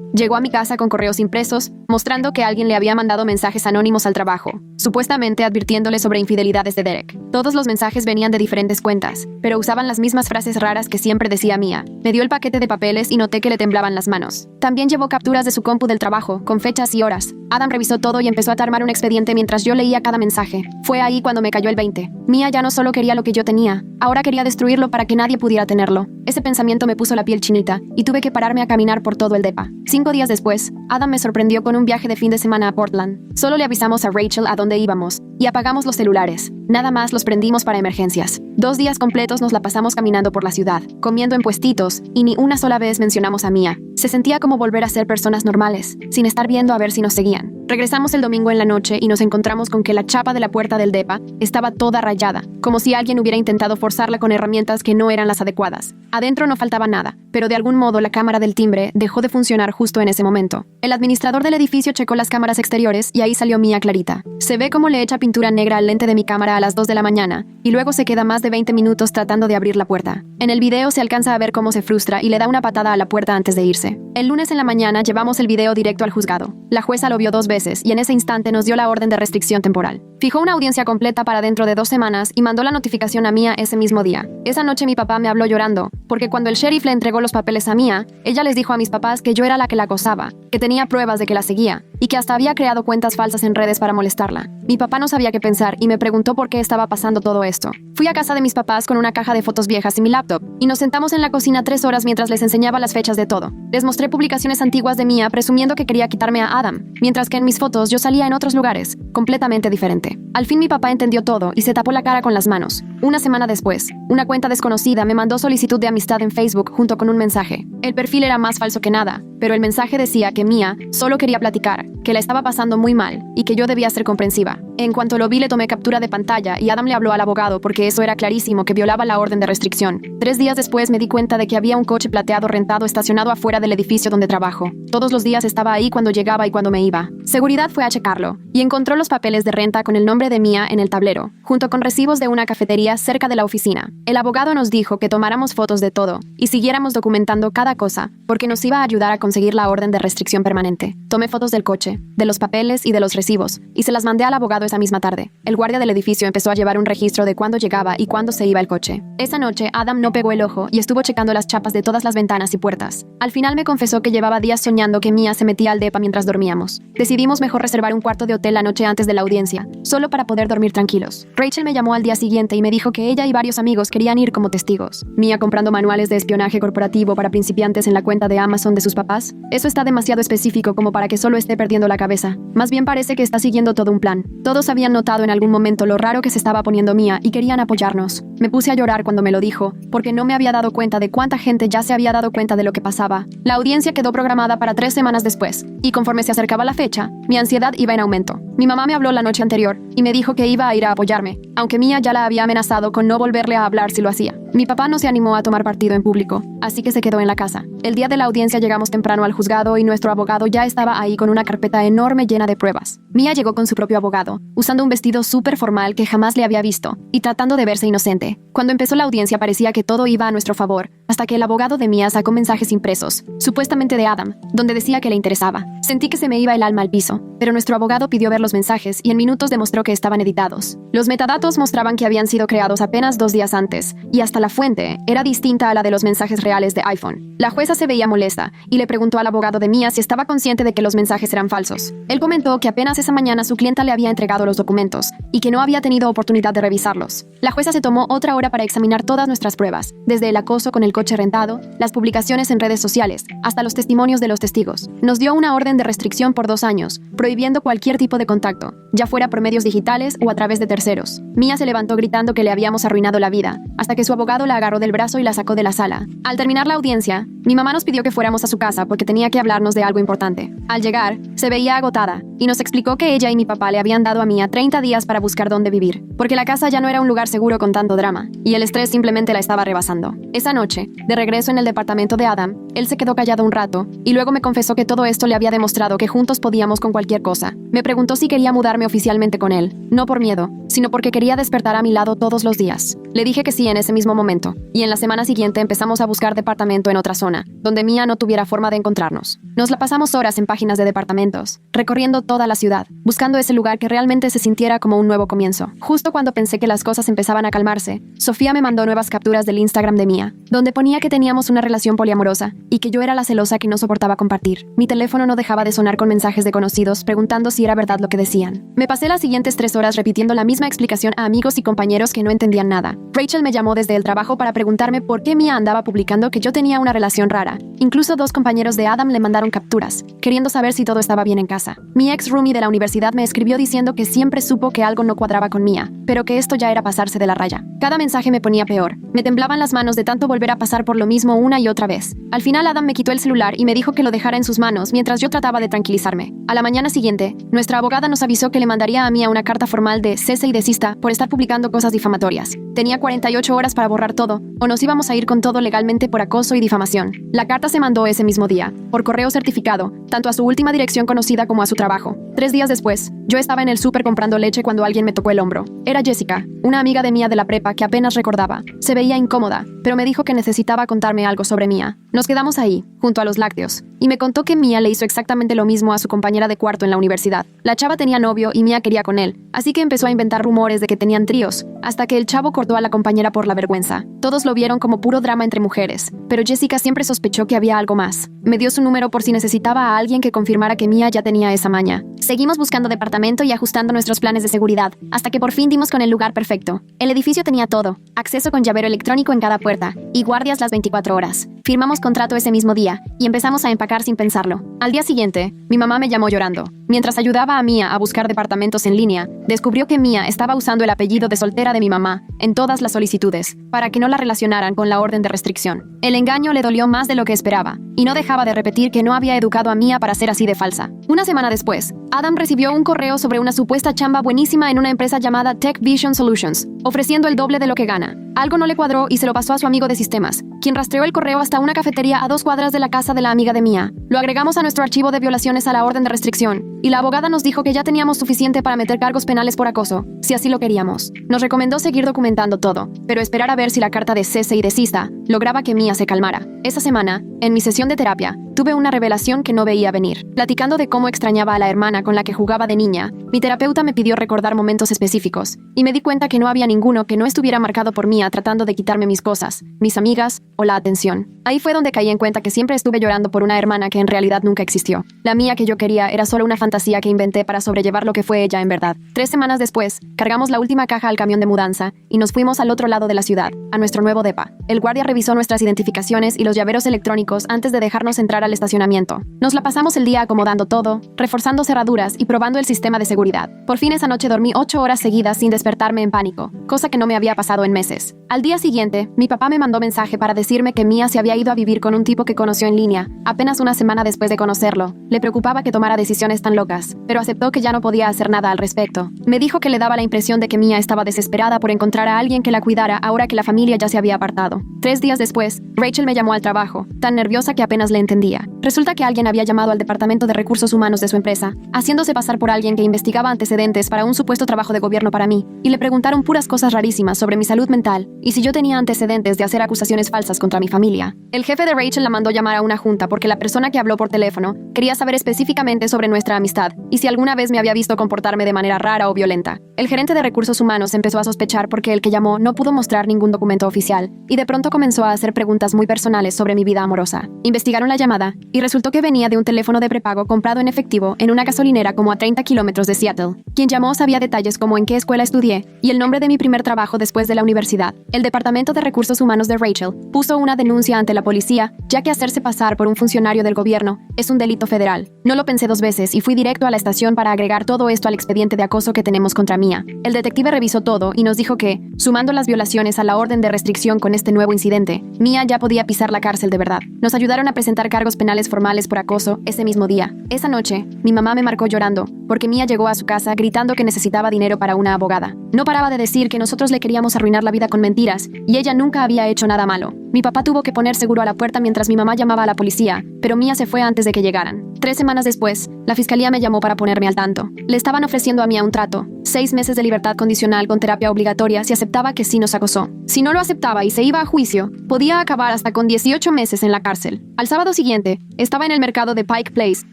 Llegó a mi casa con correos impresos, mostrando que alguien le había mandado mensajes anónimos al trabajo, supuestamente advirtiéndole sobre infidelidades de Derek. Todos los mensajes venían de diferentes cuentas, pero usaban las mismas frases raras que siempre decía Mia. Me dio el paquete de papeles y noté que le temblaban las manos. También llevó capturas de su compu del trabajo, con fechas y horas. Adam revisó todo y empezó a armar un expediente mientras yo leía cada mensaje. Fue ahí cuando me cayó el 20. Mia ya no solo quería lo que yo tenía, ahora quería destruirlo para que nadie pudiera tenerlo. Ese pensamiento me puso la piel chinita y tuve que pararme a caminar por todo el depa. 5 días después, Adam me sorprendió con un viaje de fin de semana a Portland. Solo le avisamos a Rachel a dónde íbamos y apagamos los celulares. Nada más los prendimos para emergencias. 2 días completos nos la pasamos caminando por la ciudad, comiendo en puestitos, y ni una sola vez mencionamos a Mia. Se sentía como volver a ser personas normales, sin estar viendo a ver si nos seguían. Regresamos el domingo en la noche y nos encontramos con que la chapa de la puerta del depa estaba toda rayada, como si alguien hubiera intentado forzarla con herramientas que no eran las adecuadas. Adentro no faltaba nada, pero de algún modo la cámara del timbre dejó de funcionar justo en ese momento. El administrador del edificio checó las cámaras exteriores y ahí salió Mia clarita. Se ve cómo le echa pintura negra al lente de mi cámara a las 2 de la mañana y luego se queda más de 20 minutos tratando de abrir la puerta. En el video se alcanza a ver cómo se frustra y le da una patada a la puerta antes de irse. El lunes en la mañana llevamos el video directo al juzgado. La jueza lo vio 2 veces y en ese instante nos dio la orden de restricción temporal. Fijó una audiencia completa para dentro de 2 semanas y mandó la notificación a Mia ese mismo día. Esa noche mi papá me habló llorando, porque cuando el sheriff le entregó los papeles a Mia, ella les dijo a mis papás que yo era la que la acosaba, que tenía pruebas de que la seguía y que hasta había creado cuentas falsas en redes para molestarla. Mi papá no sabía qué pensar y me preguntó por qué estaba pasando todo esto. Fui a casa de mis papás con una caja de fotos viejas y mi laptop, y nos sentamos en la cocina 3 horas mientras les enseñaba las fechas de todo. Les mostré publicaciones antiguas de Mia presumiendo que quería quitarme a Adam, mientras que en mis fotos yo salía en otros lugares, completamente diferente. Al fin mi papá entendió todo y se tapó la cara con las manos. Una semana después, una cuenta desconocida me mandó solicitud de amistad en Facebook junto con un mensaje. El perfil era más falso que nada, pero el mensaje decía que Mia solo quería platicar, que la estaba pasando muy mal y que yo debía ser comprensiva. En cuanto lo vi le tomé captura de pantalla y Adam le habló al abogado porque eso era clarísimo que violaba la orden de restricción. 3 días después me di cuenta de que había un coche plateado rentado estacionado afuera del edificio donde trabajo. Todos los días estaba ahí cuando llegaba y cuando me iba. Seguridad fue a checarlo y encontró los papeles de renta con el nombre de Mia en el tablero, junto con recibos de una cafetería cerca de la oficina. El abogado nos dijo que tomáramos fotos de todo y siguiéramos documentando cada cosa porque nos iba a ayudar a conseguir la orden de restricción permanente. Tomé fotos del coche, de los papeles y de los recibos y se las mandé al abogado esa misma tarde. El guardia del edificio empezó a llevar un registro de cuándo llegaba y cuándo se iba el coche. Esa noche Adam no pegó el ojo y estuvo checando las chapas de todas las ventanas y puertas. Al final me confesó que llevaba días soñando que Mia se metía al depa mientras dormíamos. Decidimos mejor reservar un cuarto de hotel la noche antes de la audiencia, solo para poder dormir tranquilos. Rachel me llamó al día siguiente y me dijo que ella y varios amigos querían ir como testigos. Mia comprando manuales de espionaje corporativo para principiantes en la cuenta de Amazon de sus papás. Eso está demasiado específico como para que solo esté perdiendo la cabeza. Más bien parece que está siguiendo todo un plan. Todos habían notado en algún momento lo raro que se estaba poniendo Mia y querían apoyarnos. Me puse a llorar cuando me lo dijo, porque no me había dado cuenta de cuánta gente ya se había dado cuenta de lo que pasaba. La audiencia quedó programada para 3 semanas después, y conforme se acercaba la fecha, mi ansiedad iba en aumento. Mi mamá me habló la noche anterior y me dijo que iba a ir a apoyarme, aunque Mia ya la había amenazado con no volverle a hablar si lo hacía. Mi papá no se animó a tomar partido en público, así que se quedó en la casa. El día de la audiencia llegamos temprano al juzgado y nuestro abogado ya estaba ahí con una carpeta enorme llena de pruebas. Mia llegó con su propio abogado, usando un vestido súper formal que jamás le había visto, y tratando de verse inocente. Cuando empezó la audiencia parecía que todo iba a nuestro favor, hasta que el abogado de Mia sacó mensajes impresos, supuestamente de Adam, donde decía que le interesaba. Sentí que se me iba el alma al piso. pero nuestro abogado pidió ver los mensajes y en minutos demostró que estaban editados. Los metadatos mostraban que habían sido creados apenas 2 días antes, y hasta la fuente era distinta a la de los mensajes reales de iPhone. La jueza se veía molesta y le preguntó al abogado de Mia si estaba consciente de que los mensajes eran falsos. Él comentó que apenas esa mañana su clienta le había entregado los documentos y que no había tenido oportunidad de revisarlos. La jueza se tomó otra hora para examinar todas nuestras pruebas, desde el acoso con el coche rentado, las publicaciones en redes sociales, hasta los testimonios de los testigos. Nos dio una orden de restricción por 2 años, prohibiendo cualquier tipo de contacto, ya fuera por medios digitales o a través de terceros. Mia se levantó gritando que le habíamos arruinado la vida, hasta que su abogado la agarró del brazo y la sacó de la sala. Al terminar la audiencia, mi mamá nos pidió que fuéramos a su casa porque tenía que hablarnos de algo importante. Al llegar, se veía agotada y nos explicó que ella y mi papá le habían dado a Mia 30 días para buscar dónde vivir, porque la casa ya no era un lugar seguro con tanto drama, y el estrés simplemente la estaba rebasando. Esa noche, de regreso en el departamento de Adam, él se quedó callado un rato y luego me confesó que todo esto le había demostrado que juntos podíamos con cualquier cosa. Me preguntó si quería mudarme oficialmente con él, no por miedo, sino porque quería despertar a mi lado todos los días. Le dije que sí en ese mismo momento, y en la semana siguiente empezamos a buscar departamento en otra zona, donde Mia no tuviera forma de encontrarnos. Nos la pasamos horas en páginas de departamentos, recorriendo toda la ciudad, buscando ese lugar que realmente se sintiera como un nuevo comienzo. Justo cuando pensé que las cosas empezaban a calmarse, Sofía me mandó nuevas capturas del Instagram de Mia, donde ponía que teníamos una relación poliamorosa y que yo era la celosa que no soportaba compartir. Mi teléfono no dejaba de sonar con mensajes de conocidos preguntando si era verdad lo que decían. Me pasé las siguientes 3 horas repitiendo la misma explicación a amigos y compañeros que no entendían nada. Rachel me llamó desde el trabajo para preguntarme por qué Mia andaba publicando que yo tenía una relación rara. Incluso 2 compañeros de Adam le mandaron capturas, queriendo saber si todo estaba bien en casa. Mi ex roomie de la universidad me escribió diciendo que siempre supo que algo no cuadraba con Mia, pero que esto ya era pasarse de la raya. Cada mensaje me ponía peor. Me temblaban las manos de tanto volver a pasar por lo mismo una y otra vez. Al final Adam me quitó el celular y me dijo que lo dejara en sus manos mientras yo trataba de tranquilizarme. A la mañana siguiente, nuestra abogada nos avisó que le mandaría a Mia una carta formal de cese y desista por estar publicando cosas difamatorias. Tenía 48 horas para borrar todo, o nos íbamos a ir con todo legalmente por acoso y difamación. La carta se mandó ese mismo día, por correo certificado, tanto a su última dirección conocida como a su trabajo. 3 días después, yo estaba en el súper comprando leche cuando alguien me tocó el hombro. Era Jessica, una amiga de Mia de la prepa que apenas recordaba. Se veía incómoda, pero me dijo que necesitaba contarme algo sobre Mia. Nos quedamos ahí, junto a los lácteos, y me contó que Mia le hizo exactamente lo mismo a su compañera de cuarto en la universidad. La chava tenía novio y Mia quería con él, así que empezó a inventar rumores de que tenían tríos, hasta que el chavo cortó a la compañera por la vergüenza. Todos lo vieron como puro drama entre mujeres, pero Jessica siempre sospechó que había algo más. Me dio su número por si necesitaba a alguien que confirmara que Mia ya tenía esa maña. Seguimos buscando departamento y ajustando nuestros planes de seguridad, hasta que por fin dimos con el lugar perfecto. El edificio tenía todo, acceso con llavero electrónico en cada puerta, y guardias las 24 horas. Firmamos contrato ese mismo día, y empezamos a empacar sin pensarlo. Al día siguiente, mi mamá me llamó llorando. Mientras ayudaba a Mia a buscar departamentos en línea, descubrió que Mia estaba usando el apellido de soltera de mi mamá en todas las solicitudes, para que no la relacionaran con la orden de restricción. El engaño le dolió más de lo que esperaba, y no dejaba de repetir que no había educado a Mia para ser así de falsa. Una semana después, Adam recibió un correo sobre una supuesta chamba buenísima en una empresa llamada Tech Vision Solutions, ofreciendo el doble de lo que gana. Algo no le cuadró y se lo pasó a su amigo de sistemas, quien rastreó el correo hasta una cafetería a 2 cuadras de la casa de la amiga de Mia. Lo agregamos a nuestro archivo de violaciones a la orden de restricción, y la abogada nos dijo que ya teníamos suficiente para meter cargos penales por acoso, si así lo queríamos. Nos recomendó seguir documentando todo, pero esperar a ver si la carta de cese y desista lograba que Mia se calmara. Esa semana, en mi sesión de terapia, tuve una revelación que no veía venir. Platicando de cómo extrañaba a la hermana con la que jugaba de niña, mi terapeuta me pidió recordar momentos específicos, y me di cuenta que no había ninguno que no estuviera marcado por Mia tratando de quitarme mis cosas, mis amigas o la atención. Ahí fue donde caí en cuenta que siempre estuve llorando por una hermana que en realidad nunca existió. La Mia que yo quería era solo una fantasía que inventé para sobrellevar lo que fue ella en verdad. 3 semanas después, cargamos la última caja al camión de mudanza y nos fuimos al otro lado de la ciudad, a nuestro nuevo depa. El guardia revisó nuestras identificaciones y los llaveros electrónicos antes de dejarnos entrar al estacionamiento. Nos la pasamos el día acomodando todo, reforzando cerraduras y probando el sistema de seguridad. Por fin esa noche dormí 8 horas seguidas sin despertarme en pánico, cosa que no me había pasado en meses. Al día siguiente, mi papá me mandó mensaje para decirme que Mia se había ido a vivir con un tipo que conoció en línea, apenas una semana después de conocerlo. Le preocupaba que tomara decisiones tan locas, pero aceptó que ya no podía hacer nada al respecto. Me dijo que le daba la impresión de que Mia estaba desesperada por encontrar a alguien que la cuidara ahora que la familia ya se había apartado. 3 días después, Rachel me llamó al al trabajo, tan nerviosa que apenas le entendía. Resulta que alguien había llamado al Departamento de Recursos Humanos de su empresa, haciéndose pasar por alguien que investigaba antecedentes para un supuesto trabajo de gobierno para mí, y le preguntaron puras cosas rarísimas sobre mi salud mental y si yo tenía antecedentes de hacer acusaciones falsas contra mi familia. El jefe de Rachel la mandó llamar a una junta porque la persona que habló por teléfono quería saber específicamente sobre nuestra amistad y si alguna vez me había visto comportarme de manera rara o violenta. El gerente de Recursos Humanos empezó a sospechar porque el que llamó no pudo mostrar ningún documento oficial y de pronto comenzó a hacer preguntas muy personales sobre mi vida amorosa. Investigaron la llamada y resultó que venía de un teléfono de prepago comprado en efectivo en una gasolinera como a 30 kilómetros de Seattle. Quien llamó sabía detalles como en qué escuela estudié y el nombre de mi primer trabajo después de la universidad. El Departamento de Recursos Humanos de Rachel puso una denuncia ante la policía, ya que hacerse pasar por un funcionario del gobierno es un delito federal. No lo pensé dos veces y fui directo a la estación para agregar todo esto al expediente de acoso que tenemos contra Mia. El detective revisó todo y nos dijo que, sumando las violaciones a la orden de restricción con este nuevo incidente, Mia ya podía pisar la cárcel de verdad. Nos ayudaron a presentar cargos penales formales por acoso ese mismo día. Esa noche, mi mamá me marcó llorando, porque Mia llegó a su casa gritando que necesitaba dinero para una abogada. No paraba de decir que nosotros le queríamos arruinar la vida con mentiras, y ella nunca había hecho nada malo. Mi papá tuvo que poner seguro a la puerta mientras mi mamá llamaba a la policía, pero Mia se fue antes de que llegaran. 3 semanas después, la fiscalía me llamó para ponerme al tanto. Le estaban ofreciendo a Mia un trato, 6 meses de libertad condicional con terapia obligatoria si aceptaba que sí nos acosó. Si no lo aceptaba y se iba a juicio, podía acabar hasta con 18 meses en la cárcel. Al sábado siguiente, estaba en el mercado de Pike Place,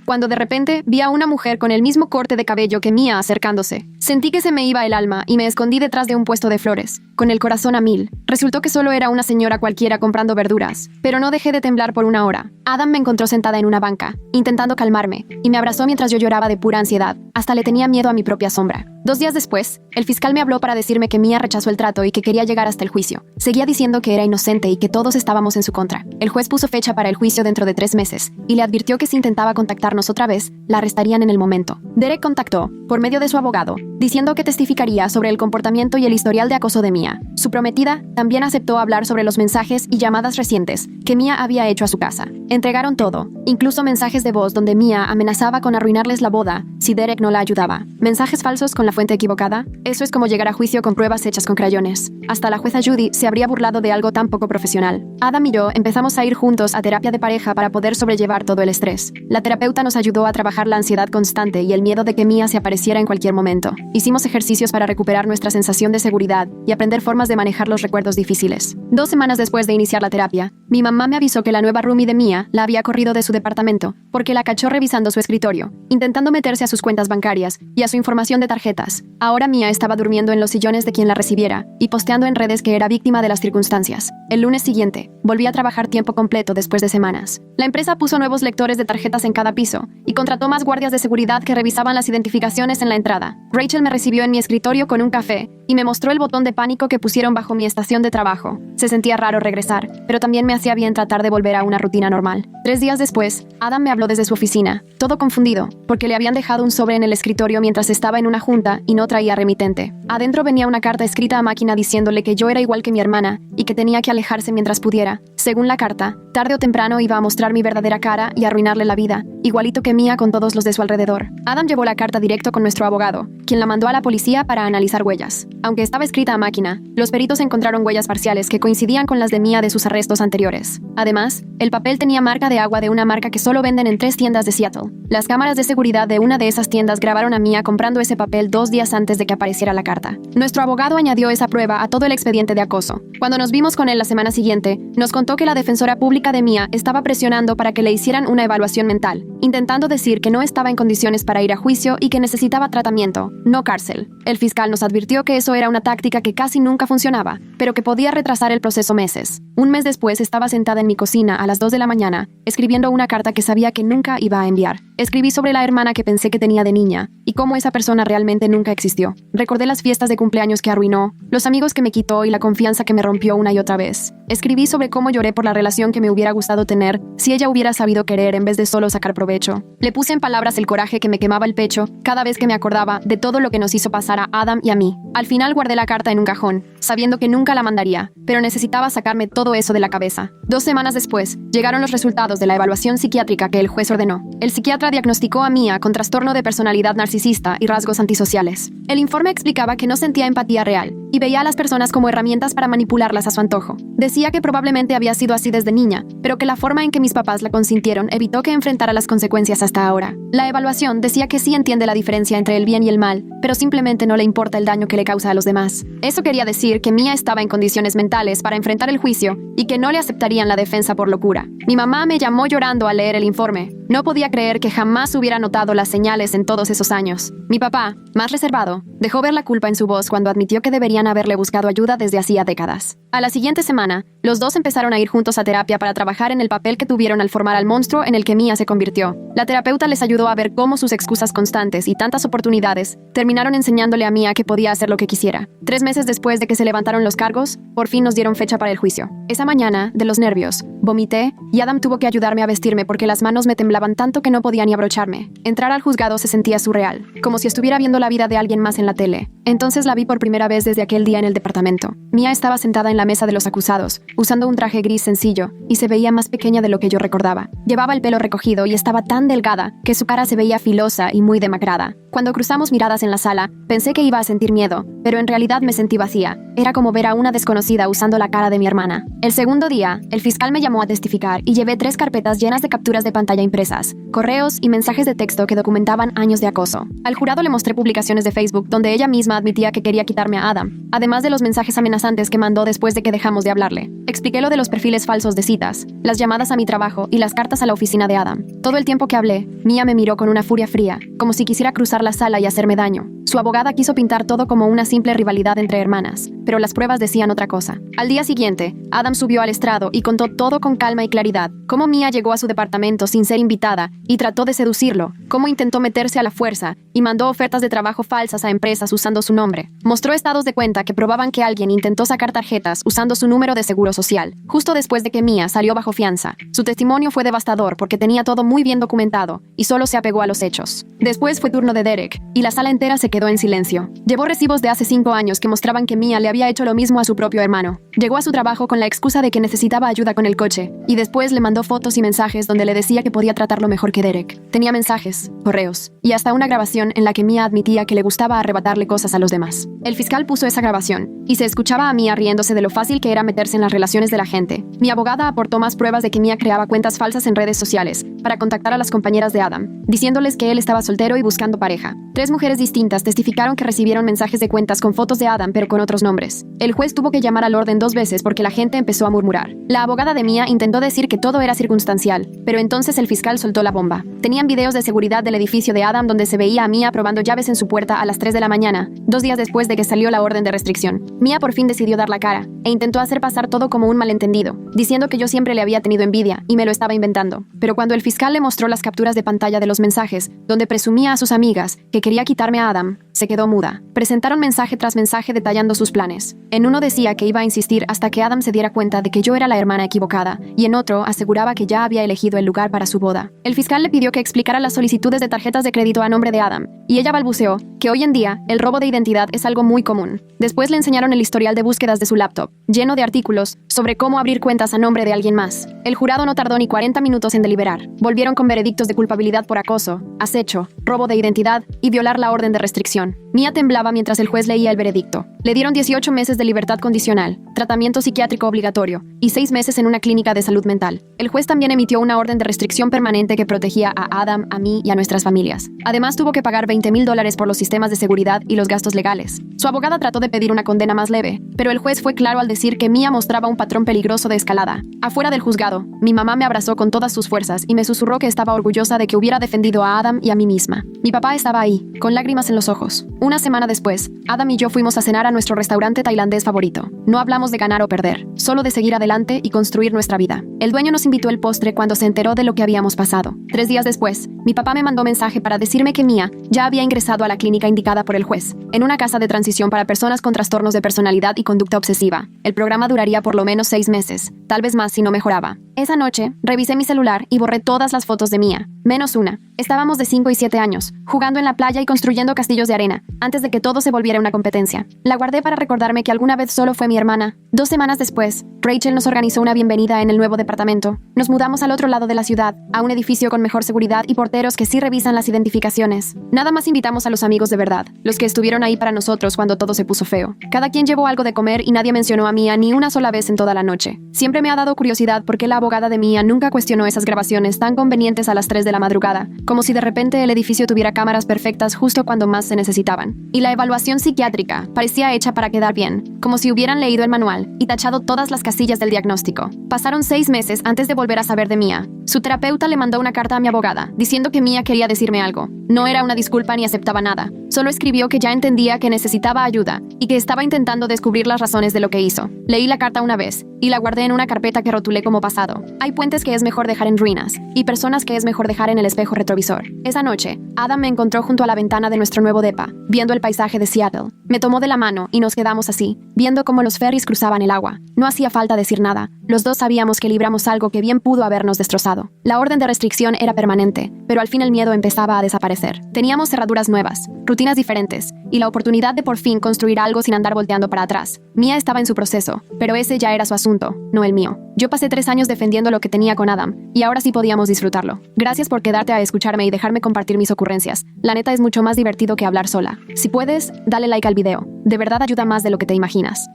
cuando de repente vi a una mujer con el mismo corte de cabello que Mia acercándose. Sentí que se me iba el alma y me escondí detrás de un puesto de flores, con el corazón a mil. Resultó que solo era una señora cualquiera comprando verduras, pero no dejé de temblar por una hora. Adam me encontró sentada en una banca, intentando calmarme, y me abrazó mientras yo lloraba de pura ansiedad. Hasta le tenía miedo a mi propia sombra. 2 días después, el fiscal me habló para decirme que Mia rechazó el trato y que quería llegar hasta el juicio. Seguía diciendo que era inocente y que todos estábamos en su contra. El juez puso fecha para el juicio dentro de 3 meses y le advirtió que si intentaba contactarnos otra vez, la arrestarían en el momento. Derek contactó, por medio de su abogado, diciendo que testificaría sobre el comportamiento y el historial de acoso de Mia. Su prometida también aceptó hablar sobre los mensajes y llamadas recientes que Mia había hecho a su casa. Entregaron todo, incluso mensajes de voz donde Mia amenazaba con arruinarles la boda si Derek no la ayudaba. Mensajes falsos con la fuente equivocada. Eso es como llegar a juicio con pruebas hechas con crayones. Hasta la jueza Judy se habría burlado de algo tan poco profesional. Adam y yo empezamos a ir juntos a terapia de pareja para poder sobrellevar todo el estrés. La terapeuta nos ayudó a trabajar la ansiedad constante y el miedo de que Mia se apareciera en cualquier momento. Hicimos ejercicios para recuperar nuestra sensación de seguridad y aprender formas de manejar los recuerdos difíciles. 2 semanas después de iniciar la terapia, mi mamá me avisó que la nueva roomie de Mia la había corrido de su departamento porque la cachó revisando su escritorio, intentando meterse a sus cuentas bancarias y a su información de tarjetas. Ahora Mia estaba durmiendo en los sillones de quien la recibiera y posteando en redes que era víctima de las circunstancias. El lunes siguiente, volví a trabajar tiempo completo después de semanas. La empresa puso nuevos lectores de tarjetas en cada piso y contrató más guardias de seguridad que revisaban las identificaciones en la entrada. Rachel me recibió en mi escritorio con un café y me mostró el botón de pánico que pusieron bajo mi estación de trabajo. Se sentía raro regresar, pero también me hacía bien tratar de volver a una rutina normal. 3 días después, Adam me habló desde su oficina, todo confundido, porque le habían dejado un sobre en el escritorio mientras estaba en una junta y no traía remitente. Adentro venía una carta escrita a máquina diciéndole que yo era igual que mi hermana y que tenía que alejarse mientras pudiera. Según la carta, tarde o temprano iba a mostrar mi verdadera cara y arruinarle la vida, igualito que Mia con todos los de su alrededor. Adam llevó la carta directo con nuestro abogado, quien la mandó a la policía para analizar huellas. Aunque estaba escrita a máquina, los peritos encontraron huellas parciales que coincidían con las de Mia de sus arrestos anteriores. Además, el papel tenía marca de agua de una marca que solo venden en 3 tiendas de Seattle. Las cámaras de seguridad de una de esas tiendas grabaron a Mia comprando ese papel 2 días antes de que apareciera la carta. Nuestro abogado añadió esa prueba a todo el expediente de acoso. Cuando nos vimos con él la semana siguiente, nos contó que la defensora pública de Mia estaba presionando para que le hicieran una evaluación mental, intentando decir que no estaba en condiciones para ir a juicio y que necesitaba tratamiento, no cárcel. El fiscal nos advirtió que eso era una táctica que casi nunca funcionaba, pero que podía retrasar el proceso meses. Un mes después estaba sentada en mi cocina a las 2 de la mañana, escribiendo una carta que sabía que nunca iba a enviar. Escribí sobre la hermana que pensé que tenía de niña y cómo esa persona realmente nunca existió. Recordé las fiestas de cumpleaños que arruinó, los amigos que me quitó y la confianza que me rompió una y otra vez. Escribí sobre cómo lloré por la relación que me hubiera gustado tener si ella hubiera sabido querer en vez de solo sacar provecho. Le puse en palabras el coraje que me quemaba el pecho cada vez que me acordaba de todo lo que nos hizo pasar a Adam y a mí. Al final guardé la carta en un cajón, sabiendo que nunca la mandaría, pero necesitaba sacarme todo eso de la cabeza. 2 semanas después, llegaron los resultados de la evaluación psiquiátrica que el juez ordenó. El psiquiatra diagnosticó a Mia con trastorno de personalidad narcisista y rasgos antisociales. El informe explicaba que no sentía empatía real y veía a las personas como herramientas para manipularlas a su antojo. Decía que probablemente había sido así desde niña, pero que la forma en que mis papás la consintieron evitó que enfrentara las consecuencias hasta ahora. La evaluación decía que sí entiende la diferencia entre el bien y el mal, pero simplemente no le importa el daño que le causa a los demás. Eso quería decir que Mia estaba en condiciones mentales para enfrentar el juicio y que no le aceptarían la defensa por locura. Mi mamá me llamó llorando al leer el informe. No podía creer que jamás hubiera notado las señales en todos esos años. Mi papá, más reservado, dejó ver la culpa en su voz cuando admitió que deberían haberle buscado ayuda desde hacía décadas. A la siguiente semana, los dos empezaron a ir juntos a terapia para trabajar en el papel que tuvieron al formar al monstruo en el que Mia se convirtió. La terapeuta les ayudó a ver cómo sus excusas constantes y tantas oportunidades terminaron enseñándole a Mia que podía hacer lo que quisiera. 3 meses después de que se levantaron los cargos, por fin nos dieron fecha para el juicio. Esa mañana, de los nervios, vomité y Adam tuvo que ayudarme a vestirme porque las manos me temblaban tanto que no podía ni abrocharme. Entrar al juzgado se sentía surreal, como si estuviera viendo la vida de alguien más en la tele. Entonces la vi por primera vez desde aquel día en el departamento. Mia estaba sentada en la mesa de los acusados, usando un traje gris sencillo, y se veía más pequeña de lo que yo recordaba. Llevaba el pelo recogido y estaba tan delgada que su cara se veía filosa y muy demacrada. Cuando cruzamos miradas en la sala, pensé que iba a sentir miedo, pero en realidad me sentí vacía. Era como ver a una desconocida usando la cara de mi hermana. El segundo día, el fiscal me llamó a testificar y llevé 3 carpetas llenas de capturas de pantalla impresas, correos y mensajes de texto que documentaban años de acoso. Al jurado le mostré publicaciones de Facebook donde ella misma admitía que quería quitarme a Adam, además de los mensajes amenazantes que mandó después de que dejamos de hablarle. Expliqué lo de los perfiles falsos de citas, las llamadas a mi trabajo y las cartas a la oficina de Adam. Todo el tiempo que hablé, Mia me miró con una furia fría, como si quisiera cruzar la sala y hacerme daño. Su abogada quiso pintar todo como una simple rivalidad entre hermanas, pero las pruebas decían otra cosa. Al día siguiente, Adam subió al estrado y contó todo con calma y claridad. Cómo Mia llegó a su departamento sin ser invitada y trató de seducirlo, cómo intentó meterse a la fuerza y mandó ofertas de trabajo falsas a empresas usando su nombre. Mostró estados de cuenta que probaban que alguien intentó sacar tarjetas usando su número de seguro social, justo después de que Mia salió bajo fianza. Su testimonio fue devastador porque tenía todo muy bien documentado y solo se apegó a los hechos. Después fue turno de Derek, y la sala entera se quedó en silencio. Llevó recibos de hace 5 años que mostraban que Mia le había hecho lo mismo a su propio hermano. Llegó a su trabajo con la excusa de que necesitaba ayuda con el coche, y después le mandó fotos y mensajes donde le decía que podía tratarlo mejor que Derek. Tenía mensajes, correos, y hasta una grabación en la que Mia admitía que le gustaba arrebatarle cosas a los demás. El fiscal puso esa grabación, y se escuchaba a Mia riéndose de lo fácil que era meterse en las relaciones de la gente. Mi abogada aportó más pruebas de que Mia creaba cuentas falsas en redes sociales para contactar a las compañeras de Adam, diciéndoles que él estaba soltero y buscando pareja. 3 mujeres distintas testificaron que recibieron mensajes de cuentas con fotos de Adam pero con otros nombres. El juez tuvo que llamar al orden 2 veces porque la gente empezó a murmurar. La abogada de Mia intentó decir que todo era circunstancial, pero entonces el fiscal soltó la bomba. Tenían videos de seguridad del edificio de Adam donde se veía a Mia probando llaves en su puerta a las 3 de la mañana, 2 días después de que salió la orden de restricción. Mia por fin decidió dar la cara e intentó hacer pasar todo como un malentendido, diciendo que yo siempre le había tenido envidia y me lo estaba inventando. Pero cuando el fiscal le mostró las capturas de pantalla de los mensajes, donde presumía a sus amigas que quería quitarme a Adam, se quedó muda. Presentaron mensaje tras mensaje detallando sus planes. En uno decía que iba a insistir hasta que Adam se diera cuenta de que yo era la hermana equivocada, y en otro aseguraba que ya había elegido el lugar para su boda. El fiscal le pidió que explicara las solicitudes de tarjetas de crédito a nombre de Adam, y ella balbuceó que hoy en día el robo de identidad es algo muy común. Después le enseñaron el historial de búsquedas de su laptop, lleno de artículos sobre cómo abrir cuentas a nombre de alguien más. El jurado no tardó ni 40 minutos en deliberar. Volvieron con veredictos de culpabilidad por acoso, acecho, robo de identidad y violar la orden de restricción. Mia temblaba mientras el juez leía el veredicto. Le dieron 18 meses de libertad condicional, tratamiento psiquiátrico obligatorio y 6 meses en una clínica de salud mental. El juez también emitió una orden de restricción permanente que protegía a Adam, a mí y a nuestras familias. Además, tuvo que pagar $20,000 por los sistemas de seguridad y los gastos legales. Su abogada trató de pedir una condena más leve, pero el juez fue claro al decir que Mia mostraba un patrón peligroso de escalada. Afuera del juzgado, mi mamá me abrazó con todas sus fuerzas y me susurró que estaba orgullosa de que hubiera defendido a Adam y a mí misma. Mi papá estaba ahí, con lágrimas en los ojos. Una semana después, Adam y yo fuimos a cenar a nuestro restaurante tailandés favorito. No hablamos de ganar o perder, solo de seguir adelante y construir nuestra vida. El dueño nos invitó el postre cuando se enteró de lo que habíamos pasado. 3 días después, mi papá me mandó mensaje para decirme que Mia ya había ingresado a la clínica indicada por el juez, en una casa de transición para personas con trastornos de personalidad y conducta obsesiva. El programa duraría por lo menos 6 meses, tal vez más si no mejoraba. Esa noche, revisé mi celular y borré todas las fotos de Mia, menos una. Estábamos de 5 y 7 años, jugando en la playa y construyendo castillos de arena, antes de que todo se volviera una competencia. La guardé para recordarme que alguna vez solo fue mi hermana. 2 semanas después, Rachel nos organizó una bienvenida en el nuevo departamento. Nos mudamos al otro lado de la ciudad, a un edificio con mejor seguridad y porteros que sí revisan las identificaciones. Nada más invitamos a los amigos de verdad, los que estuvieron ahí para nosotros cuando todo se puso feo. Cada quien llevó algo de comer y nadie mencionó a Mia ni una sola vez en toda la noche. Siempre me ha dado curiosidad por qué la abogada de Mia nunca cuestionó esas grabaciones tan convenientes a las 3 de la madrugada, como si de repente el edificio tuviera cámaras perfectas justo cuando más se necesitaban. Y la evaluación psiquiátrica parecía hecha para quedar bien, como si hubieran leído el manual y tachado todas las casillas del diagnóstico. Pasaron 6 meses antes de volver a saber de Mia. Su terapeuta le mandó una carta a mi abogada, diciendo que Mia quería decirme algo. No era una disculpa ni aceptaba nada. Solo escribió que ya entendía que necesitaba ayuda y que estaba intentando descubrir las razones de lo que hizo. Leí la carta una vez y la guardé en una carpeta que rotulé como pasado. Hay puentes que es mejor dejar en ruinas y personas que es mejor dejar en el espejo retrovisor. Esa noche, Adam me encontró junto a la ventana de nuestro nuevo depa, viendo el paisaje de Seattle. Me tomó de la mano y nos quedamos así, viendo cómo los ferries cruzaban el agua. No hacía falta decir nada. Los dos sabíamos que libramos algo que bien pudo habernos destrozado. La orden de restricción era permanente, pero al fin el miedo empezaba a desaparecer. Teníamos cerraduras nuevas, rutinas diferentes, y la oportunidad de por fin construir algo sin andar volteando para atrás. Mia estaba en su proceso, pero ese ya era su asunto, no el mío. Yo pasé 3 años defendiendo lo que tenía con Adam, y ahora sí podíamos disfrutarlo. Gracias por quedarte a escucharme y dejarme compartir mis ocurrencias. La neta es mucho más divertido que hablar sola. Si puedes, dale like al video. De verdad ayuda más de lo que te imaginas.